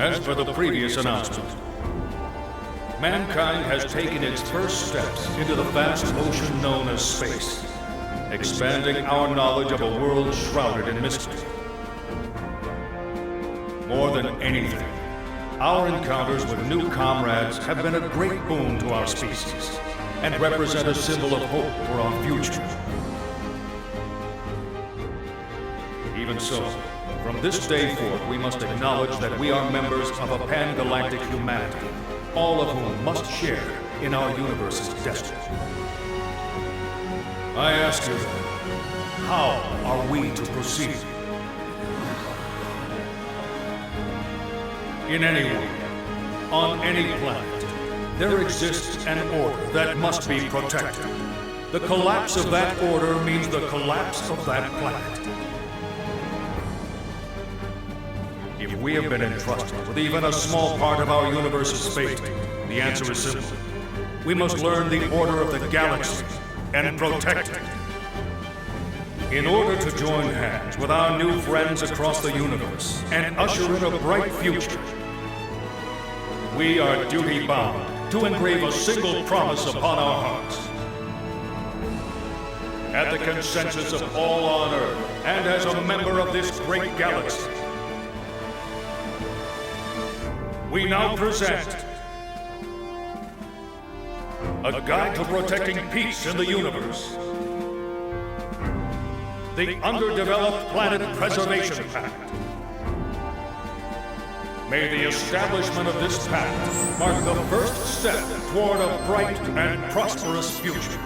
As for the previous announcement, mankind has taken its first steps into the vast ocean known as space, expanding our knowledge of a world shrouded in mystery. More than anything, our encounters with new comrades have been a great boon to our species and represent a symbol of hope for our future. Even so, from this day forth, we must acknowledge that we are members of a pan-galactic humanity, all of whom must share in our universe's destiny. I ask you then, how are we to proceed? In any way, on any planet, there exists an order that must be protected. The collapse of that order means the collapse of that planet. If we have been entrusted with even a small part of our universe's fate, the answer is simple. We must learn the order of the galaxy and protect it. In order to join hands with our new friends across the universe and usher in a bright future, we are duty-bound to engrave a single promise upon our hearts. At the consensus of all on Earth, and as a member of this great galaxy, we now present a guide to protecting peace in the universe. The Underdeveloped Planet Preservation Pact. May the establishment of this pact mark the first step toward a bright and prosperous future.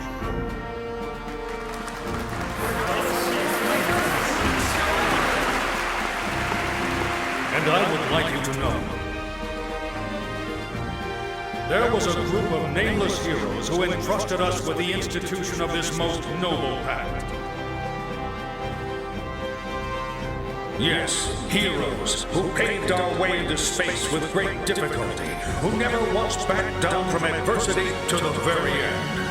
And I would like you to know, there was a group of nameless heroes who entrusted us with the institution of this most noble pact. Yes, heroes who paved our way into space with great difficulty, who never once backed down from adversity to the very end.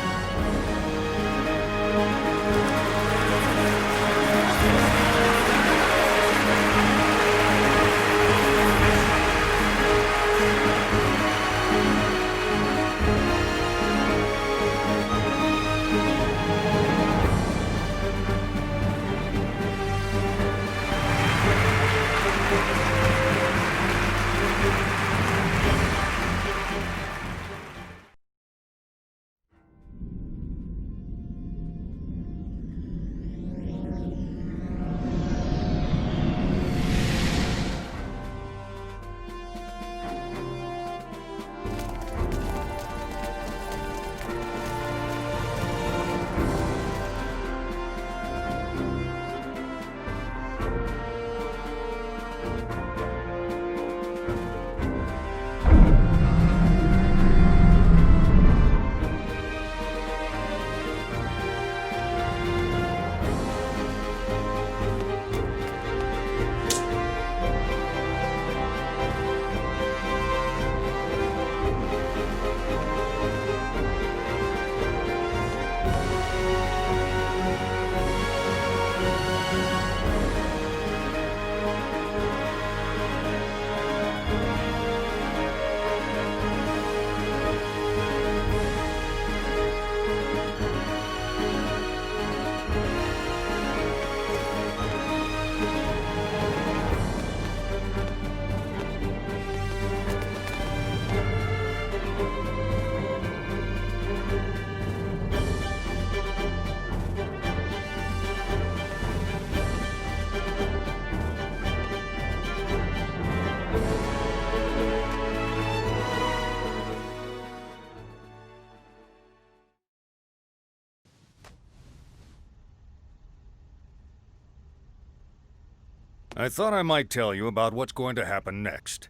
I thought I might tell you about what's going to happen next.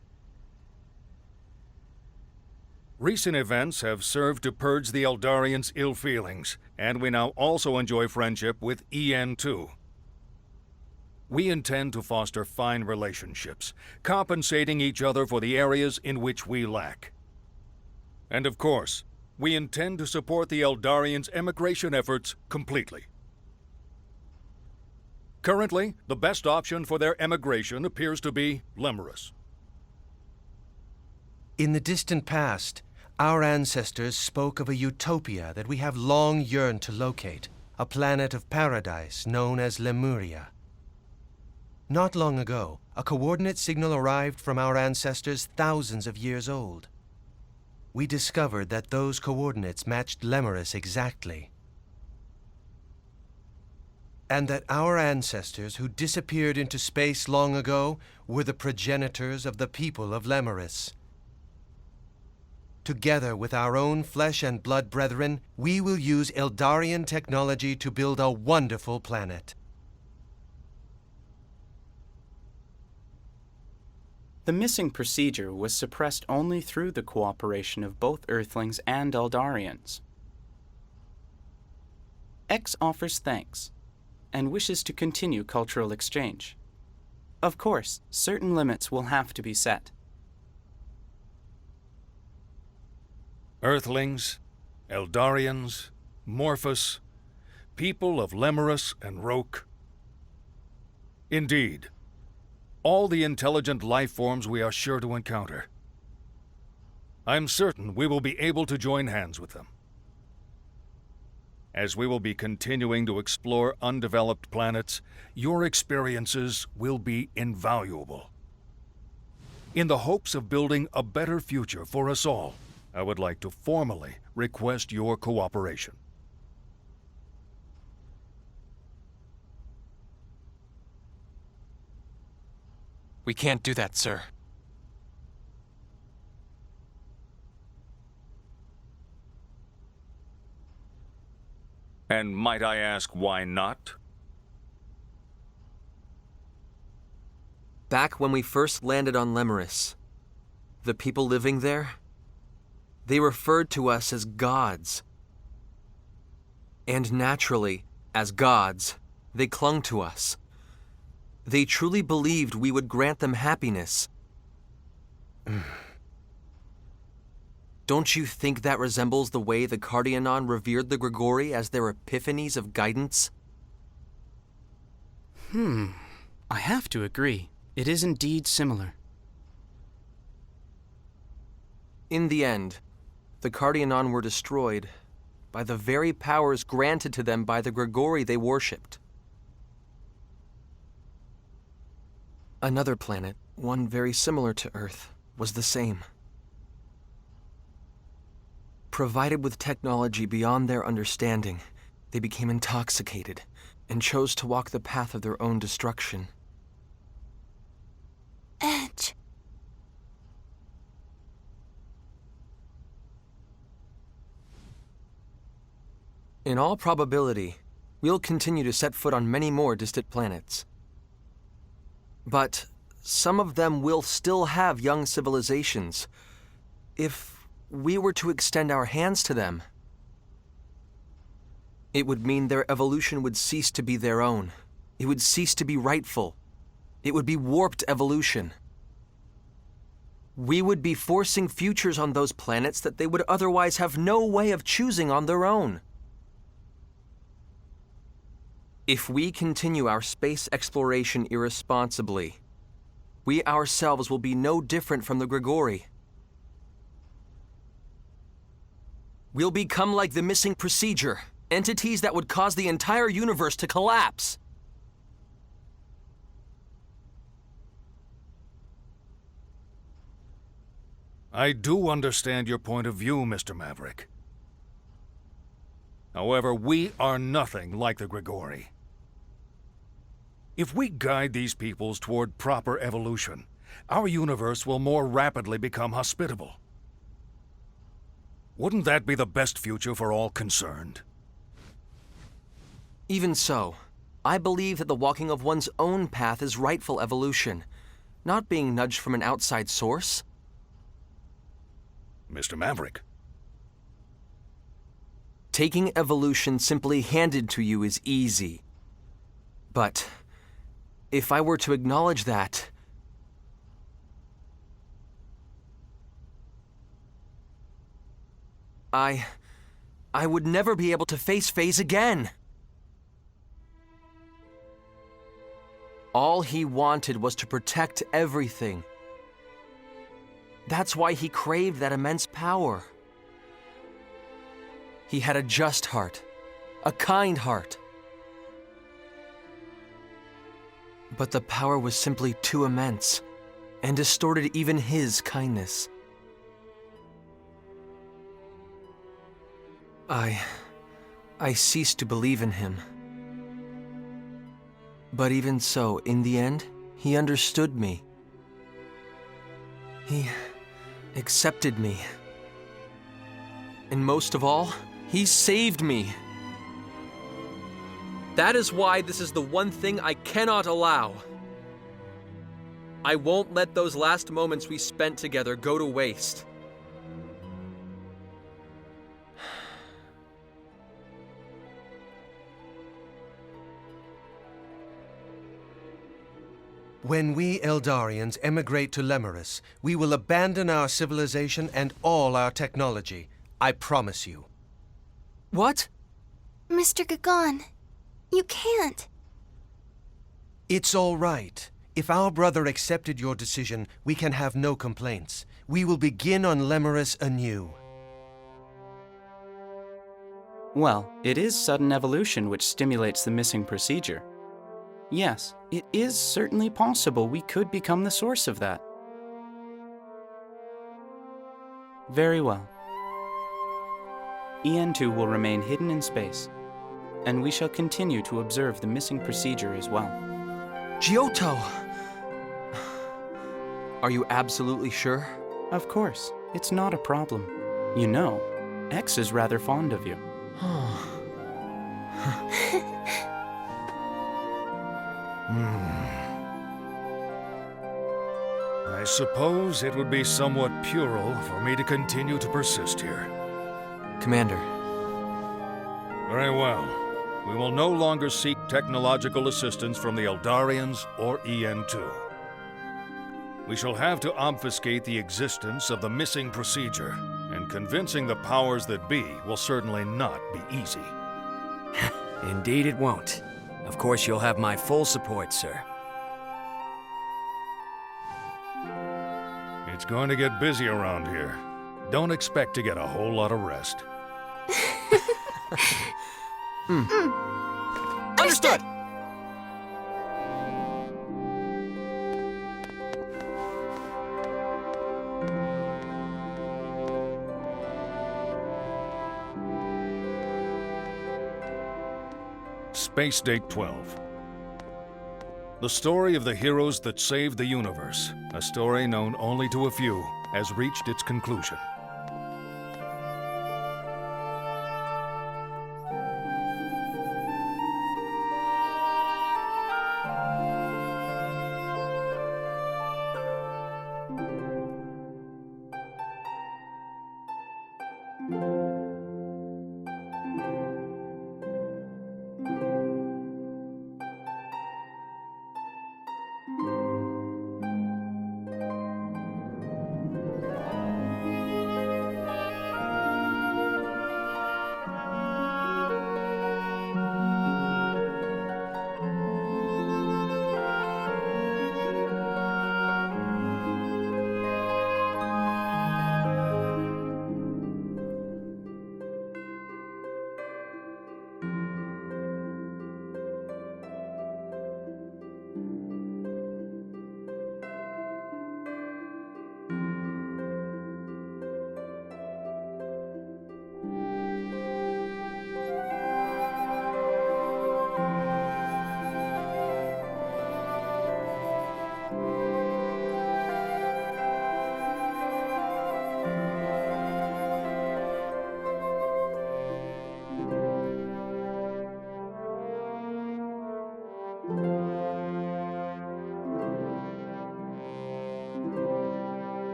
Recent events have served to purge the Eldarians' ill feelings, and we now also enjoy friendship with EN2. We intend to foster fine relationships, compensating each other for the areas in which we lack. And of course, we intend to support the Eldarians' emigration efforts completely. Currently, the best option for their emigration appears to be Lemurus. In the distant past, our ancestors spoke of a utopia that we have long yearned to locate, a planet of paradise known as Lemuria. Not long ago, a coordinate signal arrived from our ancestors thousands of years old. We discovered that those coordinates matched Lemurus exactly, and that our ancestors who disappeared into space long ago were the progenitors of the people of Lemurus. Together with our own flesh and blood brethren, we will use Eldarian technology to build a wonderful planet. The missing procedure was suppressed only through the cooperation of both Earthlings and Eldarians. X offers thanks and wishes to continue cultural exchange. Of course, certain limits will have to be set. Earthlings, Eldarians, Morphus, people of Lemurus and Roke. Indeed, all the intelligent life forms we are sure to encounter. I'm certain we will be able to join hands with them. As we will be continuing to explore undeveloped planets, your experiences will be invaluable. In the hopes of building a better future for us all, I would like to formally request your cooperation. We can't do that, sir. And might I ask why not? Back when we first landed on Lemurus, the people living there, they referred to us as gods. And naturally, as gods, they clung to us. They truly believed we would grant them happiness. Don't you think that resembles the way the Cardianon revered the Grigori as their epiphanies of guidance? I have to agree. It is indeed similar. In the end, the Cardianon were destroyed by the very powers granted to them by the Grigori they worshipped. Another planet, one very similar to Earth, was the same. Provided with technology beyond their understanding, they became intoxicated and chose to walk the path of their own destruction. Edge. In all probability, we'll continue to set foot on many more distant planets. But some of them will still have young civilizations. If we were to extend our hands to them, it would mean their evolution would cease to be their own. It would cease to be rightful. It would be warped evolution. We would be forcing futures on those planets that they would otherwise have no way of choosing on their own. If we continue our space exploration irresponsibly, we ourselves will be no different from the Grigori. We'll become like the missing procedure, entities that would cause the entire universe to collapse. I do understand your point of view, Mr. Maverick. However, we are nothing like the Grigori. If we guide these peoples toward proper evolution, our universe will more rapidly become hospitable. Wouldn't that be the best future for all concerned? Even so, I believe that the walking of one's own path is rightful evolution, not being nudged from an outside source. Mr. Maverick. Taking evolution simply handed to you is easy. But if I were to acknowledge that, I would never be able to face Phase again. All he wanted was to protect everything. That's why he craved that immense power. He had a just heart, a kind heart. But the power was simply too immense, and distorted even his kindness. I ceased to believe in him. But even so, in the end, he understood me. He accepted me. And most of all, he saved me. That is why this is the one thing I cannot allow. I won't let those last moments we spent together go to waste. When we Eldarians emigrate to Lemurus, we will abandon our civilization and all our technology. I promise you. What? Mr. Gagon, you can't. It's all right. If our brother accepted your decision, we can have no complaints. We will begin on Lemurus anew. Well, it is sudden evolution which stimulates the missing procedure. Yes, it is certainly possible we could become the source of that. Very well. EN2 will remain hidden in space, and we shall continue to observe the missing procedure as well. Giotto! Are you absolutely sure? Of course, it's not a problem. You know, X is rather fond of you. I suppose it would be somewhat puerile for me to continue to persist here. Commander. Very well. We will no longer seek technological assistance from the Eldarians or EN2. We shall have to obfuscate the existence of the missing procedure, and convincing the powers that be will certainly not be easy. Indeed it won't. Of course you'll have my full support, sir. It's going to get busy around here. Don't expect to get a whole lot of rest. Understood! Space Date 12. The story of the heroes that saved the universe, a story known only to a few, has reached its conclusion.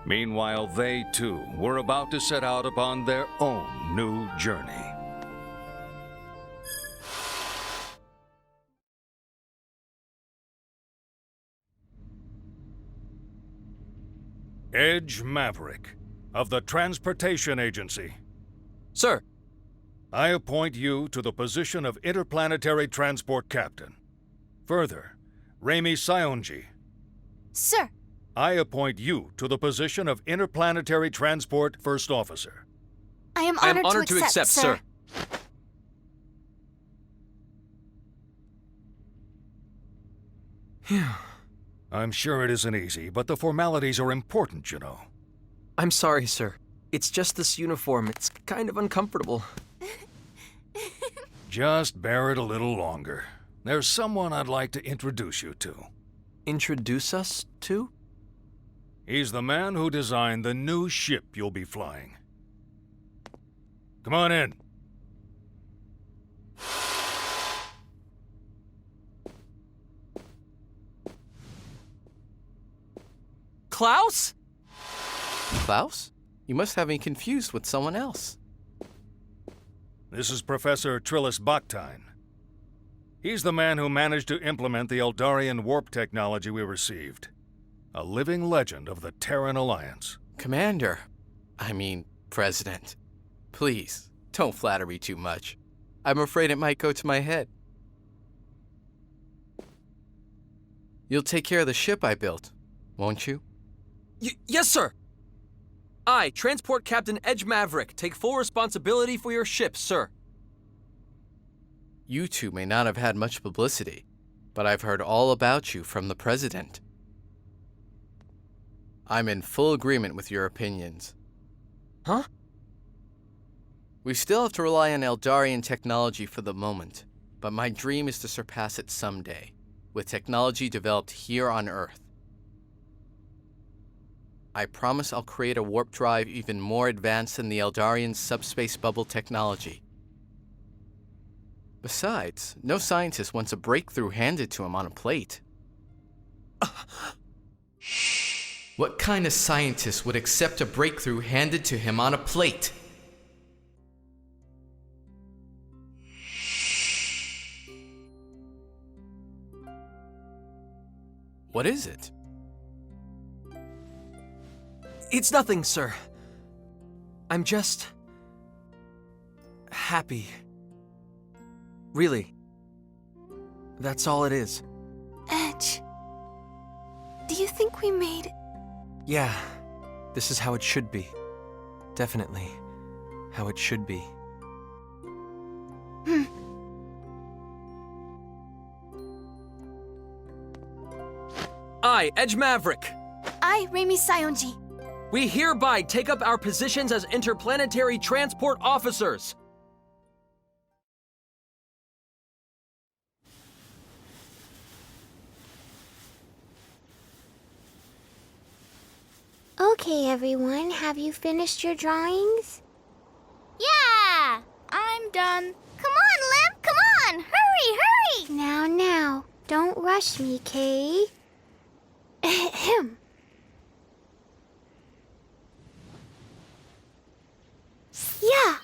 Meanwhile, they too were about to set out upon their own new journey. Edge Maverick of the Transportation Agency. Sir, I appoint you to the position of Interplanetary Transport Captain. Further, Remi Sionji, Sir, I appoint you to the position of Interplanetary Transport First Officer. I am I am honored, honored to accept, sir. I'm sure it isn't easy, but the formalities are important, you know. I'm sorry, sir. It's just this uniform. It's kind of uncomfortable. Just bear it a little longer. There's someone I'd like to introduce you to. Introduce us to? He's the man who designed the new ship you'll be flying. Come on in. Klaus? Klaus? You must have me confused with someone else. This is Professor Trillis Baktine. He's the man who managed to implement the Eldarian warp technology we received. A living legend of the Terran Alliance. Commander. I mean, President. Please, don't flatter me too much. I'm afraid it might go to my head. You'll take care of the ship I built, won't you? Yes, sir! I, Transport Captain Edge Maverick, take full responsibility for your ship, sir. You two may not have had much publicity, but I've heard all about you from the President. I'm in full agreement with your opinions. Huh? We still have to rely on Eldarian technology for the moment, but my dream is to surpass it someday, with technology developed here on Earth. I promise I'll create a warp drive even more advanced than the Eldarian subspace bubble technology. Besides, no scientist wants a breakthrough handed to him on a plate. What kind of scientist would accept a breakthrough handed to him on a plate? What is it? It's nothing, sir. I'm just... happy. Really. That's all it is. Edge, do you think we made... Yeah, this is how it should be. Definitely how it should be. I, Edge Maverick. I, Remi Sionji. We hereby take up our positions as interplanetary transport officers. Okay, everyone, have you finished your drawings? Yeah, I'm done. Come on, Lim, come on! Hurry, hurry! Now, don't rush me, Kay. Ahem. Yeah.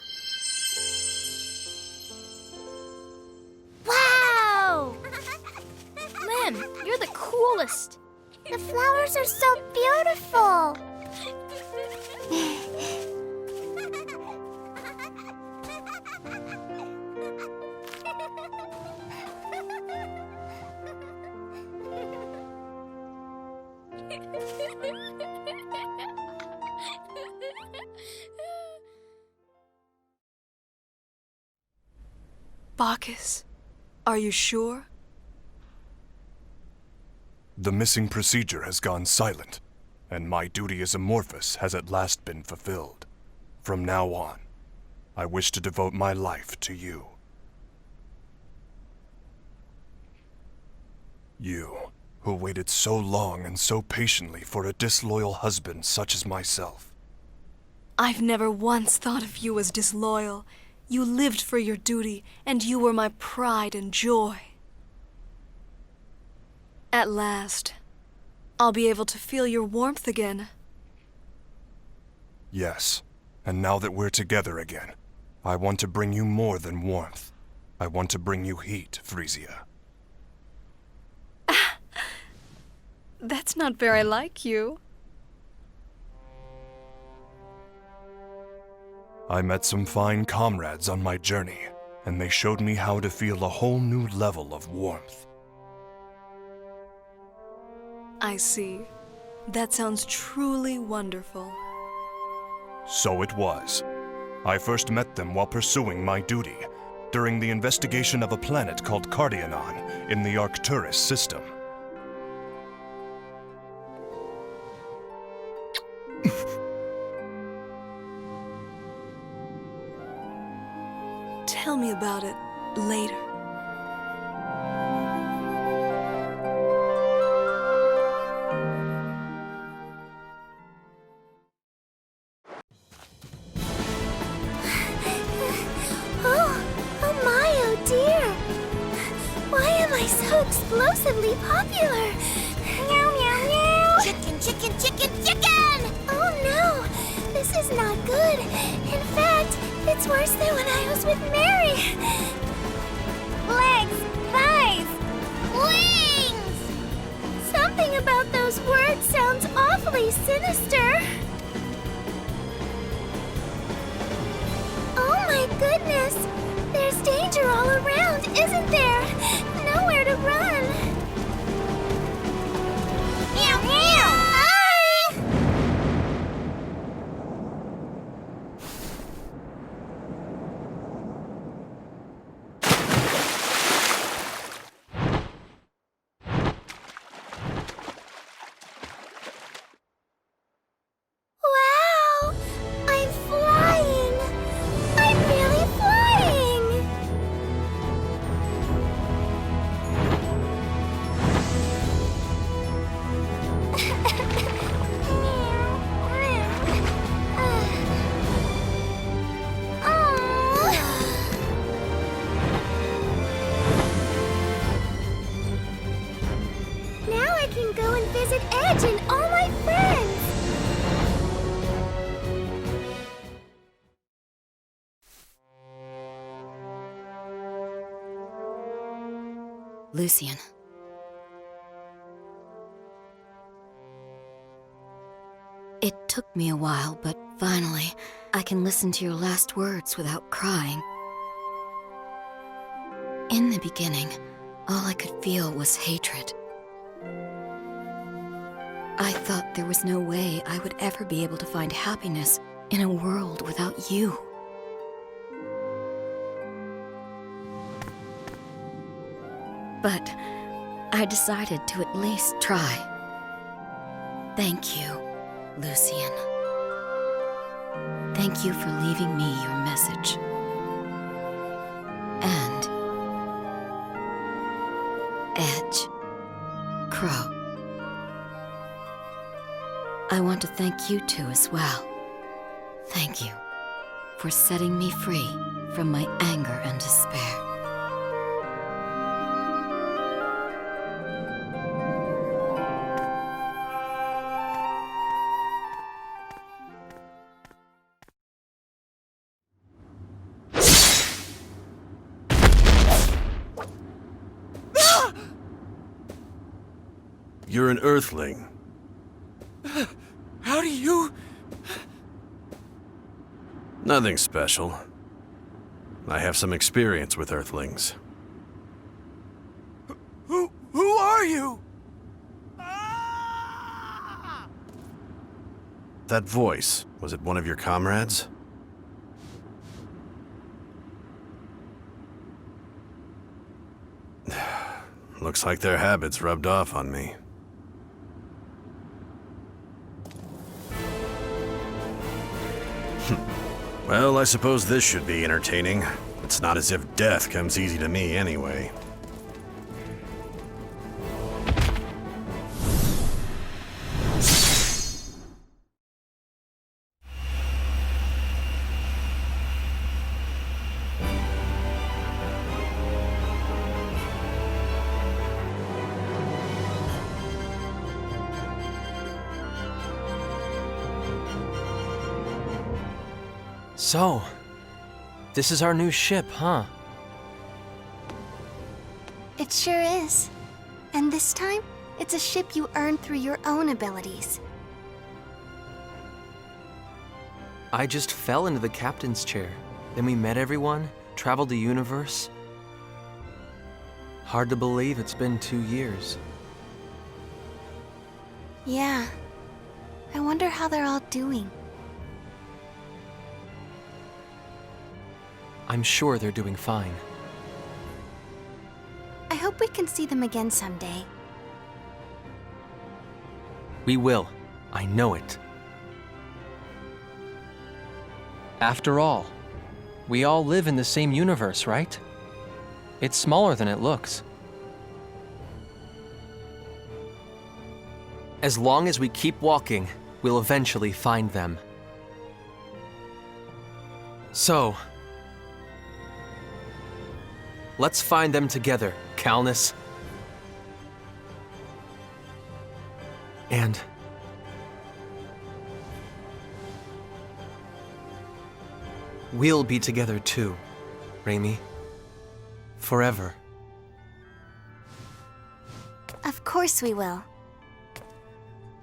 Wow! Lim, you're the coolest. The flowers are so beautiful. Bacchus, are you sure? The missing procedure has gone silent, and my duty as Amorphous has at last been fulfilled. From now on, I wish to devote my life to you. You, who waited so long and so patiently for a disloyal husband such as myself. I've never once thought of you as disloyal. You lived for your duty, and you were my pride and joy. At last, I'll be able to feel your warmth again. Yes, and now that we're together again, I want to bring you more than warmth. I want to bring you heat, Frisia. That's not very like you. I met some fine comrades on my journey, and they showed me how to feel a whole new level of warmth. I see. That sounds truly wonderful. So it was. I first met them while pursuing my duty, during the investigation of a planet called Cardionon in the Arcturus system. Tell me about it later. Oh my, oh dear! Why am I so explosively popular? Meow, meow, meow! Chicken, chicken, chicken, chicken! Oh no! This is not good. In fact, it's worse than when I was with Mary. Legs, thighs, wings! Something about those words sounds awfully sinister. Oh my goodness! There's danger all around, isn't there? Nowhere to run. Meow, meow! Wow! I'm flying! I'm really flying! Now I can go and visit Edge and all my friends! Lucian. It took me a while, but finally, I can listen to your last words without crying. In the beginning, all I could feel was hatred. I thought there was no way I would ever be able to find happiness in a world without you. But I decided to at least try. Thank you, Lucian. Thank you for leaving me your message. And Edge, Crow. I want to thank you two as well. Thank you for setting me free from my anger and despair. You're an Earthling. How do you... Nothing special. I have some experience with Earthlings. Who are you? That voice, was it one of your comrades? Looks like their habits rubbed off on me. Well, I suppose this should be entertaining. It's not as if death comes easy to me anyway. So, this is our new ship, huh? It sure is. And this time, it's a ship you earned through your own abilities. I just fell into the captain's chair. Then we met everyone, traveled the universe. Hard to believe it's been 2 years. Yeah. I wonder how they're all doing. I'm sure they're doing fine. I hope we can see them again someday. We will. I know it. After all, we all live in the same universe, right? It's smaller than it looks. As long as we keep walking, we'll eventually find them. So, let's find them together, Calnus. And we'll be together too, Raimi. Forever. Of course we will.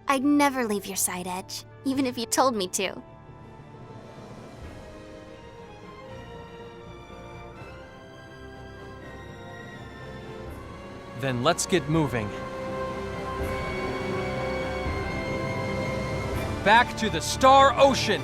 I'd never leave your side, Edge, even if you told me to. Then let's get moving. Back to the Star Ocean!